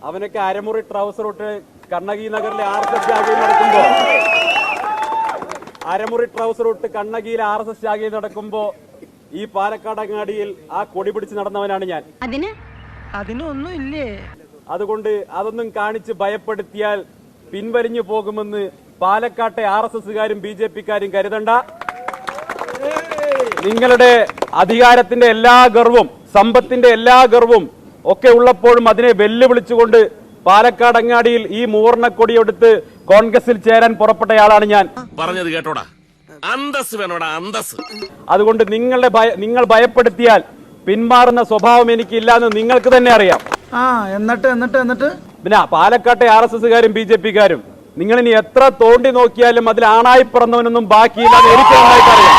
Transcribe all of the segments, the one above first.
അവനൊക്കെ അരമുറി ട്രൗസർ ഇട്ട് കണ്ണകി നഗറിലെ RSS ശാഖയിൽ നടക്കുമ്പോ ഈ പാലക്കാട് അങ്ങാടിയിൽ ആ കൊടി പിടിച്ച് നടന്നവനാണ് ഞാൻ. അതിനൊന്നും ഇല്ലേ? അതുകൊണ്ട് അതൊന്നും കാണിച്ച് ഭയപ്പെടുത്തിയാൽ പിൻവലിഞ്ഞു പോകുമെന്ന് പാലക്കാട്ടെ RSSകാരും BJPക്കാരും കരുതണ്ട. നിങ്ങളുടെ അധികാരത്തിന്റെ എല്ലാ ഗർവും സമ്പത്തിന്റെ എല്ലാ ഗർവും ഒക്കെ ഉള്ളപ്പോഴും അതിനെ വെല്ലുവിളിച്ചുകൊണ്ട് പാലക്കാട് അങ്ങാടിയിൽ ഈ മൂവർണ്ണക്കൊടിയെടുത്ത് കോൺഗ്രസിൽ ചേരാൻ പുറപ്പെട്ടയാളാണ് ഞാൻ. പറഞ്ഞത് കേട്ടോടാ, അന്തസ് വേണോടാ, അന്തസ്. അതുകൊണ്ട് നിങ്ങൾ ഭയപ്പെടുത്തിയാൽ പിന്മാറുന്ന സ്വഭാവം എനിക്കില്ലാന്ന് നിങ്ങൾക്ക് തന്നെ അറിയാം. എന്നിട്ട് പിന്നെ പാലക്കാട്ടെ RSSകാരും BJPക്കാരും നിങ്ങൾ ഇനി എത്ര തോണ്ടി നോക്കിയാലും അതിൽ ആണായി പിറന്നവനൊന്നും ബാക്കിയില്ലെന്ന് എനിക്ക് നന്നായിട്ട് അറിയാം.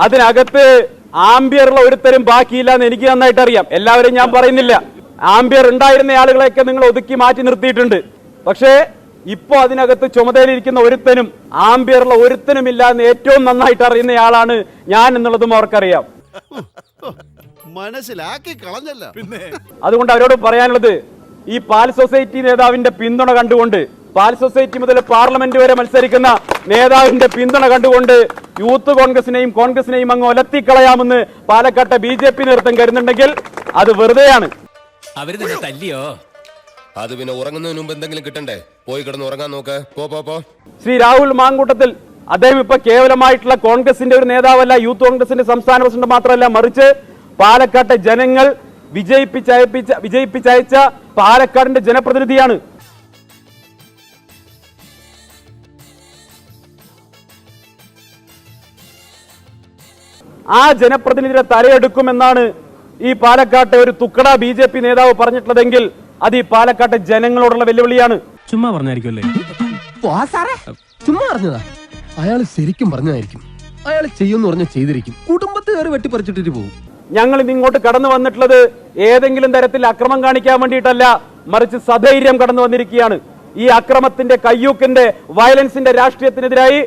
അതിനകത്ത് ആംബിയറുള്ള ഒരുത്തരും ബാക്കിയില്ലെന്ന് എനിക്ക് നന്നായിട്ട് അറിയാം. എല്ലാവരും ഞാൻ പറയുന്നില്ല. ആംബിയർ ഉണ്ടായിരുന്ന ആളുകളെയൊക്കെ നിങ്ങൾ ഒതുക്കി മാറ്റി നിർത്തിയിട്ടുണ്ട്. പക്ഷേ ഇപ്പോ അതിനകത്ത് ചുമതലയിരിക്കുന്ന ഒരുത്തനും ആംബിയറുള്ള ഒരുത്തനും ഇല്ല എന്ന് ഏറ്റവും നന്നായിട്ട് അറിയുന്നയാളാണ് ഞാൻ എന്നുള്ളതും അവർക്കറിയാം. മനസ്സിലാക്കി കളഞ്ഞല്ല. പിന്നെ അതുകൊണ്ട് അവരോട് പറയാനുള്ളത്, ഈ പാൽ സൊസൈറ്റി നേതാവിന്റെ പിന്തുണ കണ്ടുകൊണ്ട്, പാൽ സൊസൈറ്റി മുതൽ പാർലമെന്റ് വരെ മത്സരിക്കുന്ന നേതാവിന്റെ പിന്തുണ കണ്ടുകൊണ്ട് യൂത്ത് കോൺഗ്രസിനെയും അങ്ങ് ഒലത്തിക്കളയാമെന്ന് പാലക്കാട്ടെ BJP നേതൃത്വം കരുതുന്നുണ്ടെങ്കിൽ അത് വെറുതെയാണ്. അവര് തന്നെ തല്ലിയോ? അത് പിന്നെ ഉറങ്ങുന്നതിന് മുമ്പ് എന്തെങ്കിലും കിട്ടണ്ടേ? പോയി കിടന്ന് ഉറങ്ങാൻ നോക്ക്. പോ. ശ്രീ രാഹുൽ മാങ്കൂട്ടത്തിൽ അദ്ദേഹം ഇപ്പൊ കേവലമായിട്ടുള്ള കോൺഗ്രസിന്റെ ഒരു നേതാവല്ല, യൂത്ത് കോൺഗ്രസിന്റെ സംസ്ഥാന പ്രസിഡന്റ് മാത്രമല്ല, മറിച്ച് പാലക്കാട്ടെ ജനങ്ങൾ വിജയിപ്പിച്ചയച്ച പാലക്കാടിന്റെ ജനപ്രതിനിധിയാണ്. ആ ജനപ്രതിനിധിയുടെ തലയെടുക്കുമെന്നാണ് ഈ പാലക്കാട്ടെ ഒരു തുക്കട BJP നേതാവ് പറഞ്ഞിട്ടുള്ളതെങ്കിൽ അത് ഈ പാലക്കാട്ടെ ജനങ്ങളോടുള്ള വെല്ലുവിളിയാണ്. ചുമ്മാ പറഞ്ഞായിരിക്കുമല്ലേ? ചുമ്മാ പറഞ്ഞതാ. അയാൾ ശരിക്കും പറഞ്ഞതായിരിക്കും. അയാൾ ചെയ്യുമെന്ന് പറഞ്ഞ ചെയ്തിരിക്കും. കുടുംബത്തെ കയറി വെട്ടിപ്പറിച്ചിട്ടിട്ട് പോകും. ഞങ്ങൾ ഇന്ന് ഇങ്ങോട്ട് കടന്നു വന്നിട്ടുള്ളത് ഏതെങ്കിലും തരത്തിൽ അക്രമം കാണിക്കാൻ വേണ്ടിയിട്ടല്ല, മറിച്ച് സധൈര്യം കടന്നു വന്നിരിക്കുകയാണ്. ഈ അക്രമത്തിന്റെ, കയ്യൂക്കിന്റെ, വയലൻസിന്റെ രാഷ്ട്രീയത്തിനെതിരായി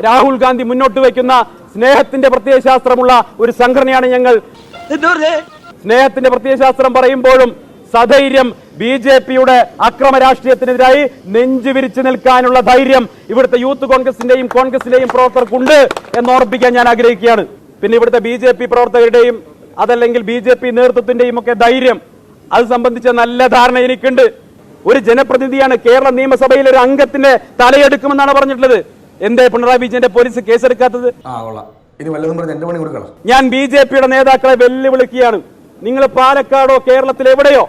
രാഹുൽ ഗാന്ധി മുന്നോട്ട് വയ്ക്കുന്ന സ്നേഹത്തിന്റെ പ്രത്യയശാസ്ത്രമുള്ള ഒരു സംഘടനയാണ് ഞങ്ങൾ. സ്നേഹത്തിന്റെ പ്രത്യയശാസ്ത്രം പറയുമ്പോഴും സധൈര്യം BJPയുടെ അക്രമ രാഷ്ട്രീയത്തിനെതിരായി നെഞ്ചുവിരിച്ചു നിൽക്കാനുള്ള ധൈര്യം ഇവിടുത്തെ യൂത്ത് കോൺഗ്രസിന്റെയും പ്രവർത്തകർക്കുണ്ട് എന്ന് ഓർപ്പിക്കാൻ ഞാൻ ആഗ്രഹിക്കുകയാണ്. പിന്നെ ഇവിടുത്തെ BJP പ്രവർത്തകരുടെയും അതല്ലെങ്കിൽ BJP നേതൃത്വത്തിന്റെയും ഒക്കെ ധൈര്യം, അത് സംബന്ധിച്ച നല്ല ധാരണ എനിക്കുണ്ട്. ഒരു ജനപ്രതിനിധിയാണ്, കേരള നിയമസഭയിൽ ഒരു അംഗത്തിന്റെ തലയെടുക്കുമെന്നാണ് പറഞ്ഞിട്ടുള്ളത്. എന്തേ പിണറായി വിജയന്റെ പോലീസ് കേസെടുക്കാത്തത്? ഞാൻ BJPയുടെ നേതാക്കളെ വെല്ലുവിളിക്കുകയാണ്. നിങ്ങൾ പാലക്കാടോ കേരളത്തിൽ എവിടെയോ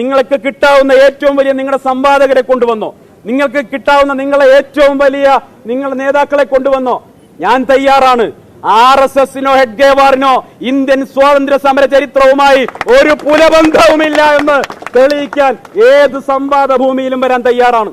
നിങ്ങൾക്ക് കിട്ടാവുന്ന ഏറ്റവും വലിയ നിങ്ങളുടെ സംവാദകരെ കൊണ്ടുവന്നോ, നിങ്ങൾക്ക് കിട്ടാവുന്ന നിങ്ങളെ ഏറ്റവും വലിയ നിങ്ങളുടെ നേതാക്കളെ കൊണ്ടുവന്നോ, ഞാൻ തയ്യാറാണ്. RSSനോ ഹെഡ്ഗേവാറിനോ ഇന്ത്യൻ സ്വാതന്ത്ര്യ സമര ചരിത്രവുമായി ഒരു പുലബന്ധവുമില്ല എന്ന് തെളിയിക്കാൻ ഏത് സംവാദ ഭൂമിയിലും വരാൻ തയ്യാറാണ്.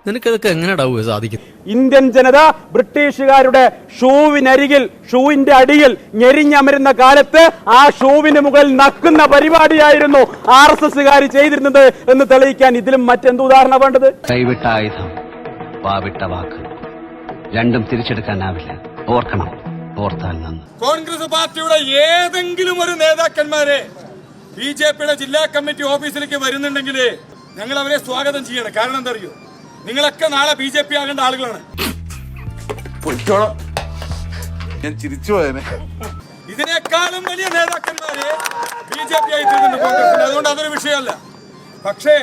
നിനക്കതൊക്കെ എങ്ങനെയാ സാധിക്കും? ഇന്ത്യൻ ജനത ബ്രിട്ടീഷുകാരുടെ ഷൂവിന്റെ അടിയിൽ ഞെരിഞ്ഞമരുന്ന കാലത്ത് ആ ഷൂവിന് മുകളിൽ നക്കുന്ന പരിപാടിയായിരുന്നു RSSകാർ ചെയ്തിരുന്നത് എന്ന് തെളിയിക്കാൻ ഇതിലും മറ്റെന്ത് ഉദാഹരണം വേണ്ടത്? കൈവിട്ട ആയുധം, വാവിട്ട വാക്ക്, രണ്ടും തിരിച്ചെടുക്കാനാവില്ല. ഓർക്കണം, ഓർത്താൽ നന്ന്. കോൺഗ്രസ് പാർട്ടിയുടെ ഏതെങ്കിലും ഒരു നേതാക്കന്മാരെ BJPയുടെ ജില്ലാ കമ്മിറ്റി ഓഫീസിലേക്ക് വരുന്നുണ്ടെങ്കിൽ ഞങ്ങൾ അവരെ സ്വാഗതം ചെയ്യണം. കാരണം എന്താ അറിയോ? നിങ്ങളൊക്കെ നാളെ BJP ആകേണ്ട ആളുകളാണ്. ഞാൻ ചിരിച്ചു പോയനെ. ഇതിനേക്കാളും വലിയ നേതാക്കന്മാരെ BJP ആയി തീർന്നിട്ടുണ്ട് കോൺഗ്രസിൽ. അതുകൊണ്ട് അതൊരു വിഷയമല്ല. പക്ഷേ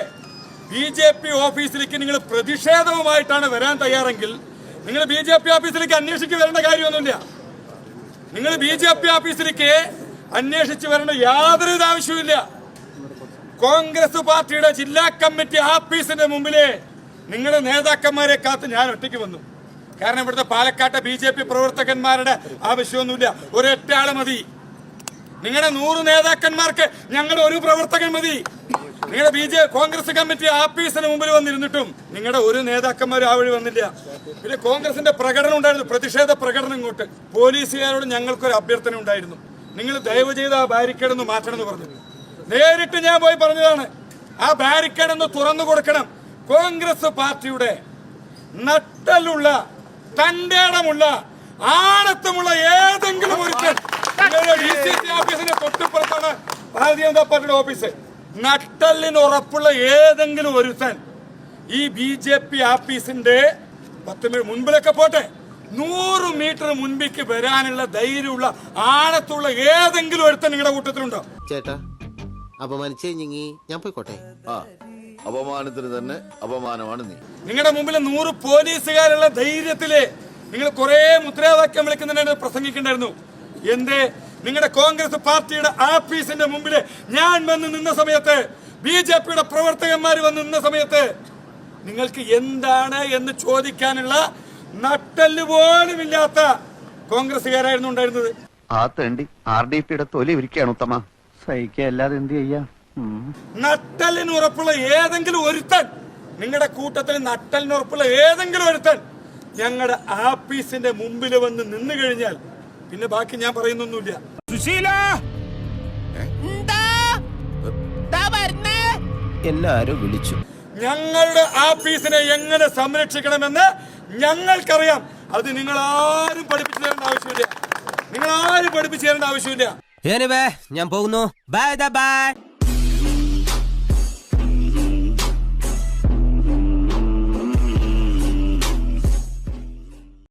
BJP ഓഫീസിലേക്ക് നിങ്ങൾ പ്രതിഷേധവുമായിട്ടാണ് വരാൻ തയ്യാറെങ്കിൽ നിങ്ങൾ BJP ഓഫീസിലേക്ക് അന്വേഷിച്ച് വരേണ്ട കാര്യമൊന്നുമില്ല. നിങ്ങൾ BJP ഓഫീസിലേക്ക് അന്വേഷിച്ച് വരേണ്ട യാതൊരു ആവശ്യവുമില്ല. കോൺഗ്രസ് പാർട്ടിയുടെ ജില്ലാ കമ്മിറ്റി ഓഫീസിന്റെ മുമ്പില് നിങ്ങളുടെ നേതാക്കന്മാരെ കാത്ത് ഞാൻ ഒറ്റയ്ക്ക് വന്നു. കാരണം ഇവിടുത്തെ പാലക്കാട്ടെ BJP പ്രവർത്തകന്മാരുടെ ആവശ്യമൊന്നുമില്ല. ഒരൊറ്റ ആള് മതി. നിങ്ങളുടെ 100 നേതാക്കന്മാർക്ക് ഞങ്ങളുടെ ഒരു പ്രവർത്തകൻ മതി. നിങ്ങളുടെ കോൺഗ്രസ് കമ്മിറ്റി ഓഫീസിന് മുമ്പിൽ വന്നിരുന്നിട്ടും നിങ്ങളുടെ ഒരു നേതാക്കന്മാരും ആ വഴി വന്നില്ല. പിന്നെ കോൺഗ്രസിന്റെ പ്രകടനം ഉണ്ടായിരുന്നു, പ്രതിഷേധ പ്രകടനം. ഇങ്ങോട്ട് പോലീസുകാരോട് ഞങ്ങൾക്കൊരു അഭ്യർത്ഥന ഉണ്ടായിരുന്നു, നിങ്ങൾ ദയവ് ചെയ്ത് ആ ബാരിക്കേഡ് ഒന്ന് മാറ്റണം എന്ന് പറഞ്ഞു. നേരിട്ട് ഞാൻ പോയി പറഞ്ഞതാണ്, ആ ബാരിക്കേഡ് ഒന്ന് തുറന്നു കൊടുക്കണം. കോൺഗ്രസ് പാർട്ടിയുടെ നട്ടലുള്ള, തന്റേടമുള്ള, ആണത്തമുള്ള ഏതെങ്കിലും ഒരുത്തൻ ഓഫീസിന്റെ തൊട്ടിപ്പുറത്താണ് ഭാരതീയ ജനതാ പാർട്ടിയുടെ ഓഫീസ്. നട്ടലിന് ഉറപ്പുള്ള ഏതെങ്കിലും ഒരുത്തൻ ഈ BJP ആഫീസിന്റെ 10 മുൻപിലൊക്കെ പോട്ടെ 100 മീറ്റർ മുൻപിലേക്ക് വരാനുള്ള ധൈര്യമുള്ള ആഴത്തുള്ള ഏതെങ്കിലും ഒരുത്തൻ നിങ്ങളുടെ കൂട്ടത്തിലുണ്ടോ? ചേട്ടാ അപമാനിച്ചേ ഞാൻ പോയിക്കോട്ടെ. അപമാനത്തിന് തന്നെ അപമാനമാണ് നീ. നിങ്ങളുടെ മുമ്പിൽ 100 പോലീസുകാരുള്ള ധൈര്യത്തില് നിങ്ങൾ കുറെ മുദ്രാവാക്യം വിളിക്കുന്നതിന് പ്രസംഗിക്കണ്ടായിരുന്നു. എന്തേ നിങ്ങളുടെ കോൺഗ്രസ് പാർട്ടിയുടെ ആഫീസിന്റെ മുമ്പിൽ ഞാൻ വന്ന് നിന്ന സമയത്ത്, BJPയുടെ പ്രവർത്തകന്മാർ വന്ന് നിന്ന സമയത്ത് നിങ്ങൾക്ക് എന്താണ് എന്ന് ചോദിക്കാനുള്ള നട്ടല് പോലും ഇല്ലാത്ത കോൺഗ്രസുകാരായിരുന്നു ഉണ്ടായിരുന്നത്. ആ തേണ്ടി RDPയുടെ തൊലി ഇരിക്കുകയാണ് ഉത്തമ. സഹിക്കല്ലാതെ എന്ത് ചെയ്യാ? നട്ടലിന് ഉറപ്പുള്ള ഏതെങ്കിലും ഒരുത്തൻ നിങ്ങളുടെ കൂട്ടത്തിൽ നട്ടലിന് ഉറപ്പുള്ള ഏതെങ്കിലും ഒരുത്തൻ ഞങ്ങളുടെ ആഫീസിന്റെ മുമ്പിൽ വന്ന് നിന്നു കഴിഞ്ഞാൽ പിന്നെ ബാക്കി ഞാൻ പറയുന്നൊന്നുമില്ല. എല്ലാരും വിളിച്ചു. ഞങ്ങളുടെ ആഫീസിനെ എങ്ങനെ സംരക്ഷിക്കണമെന്ന് ഞങ്ങൾക്കറിയാം. അത് നിങ്ങളാരും പഠിപ്പിച്ചു തരേണ്ട ആവശ്യമില്ല. ഞാൻ പോകുന്നു. ബൈ.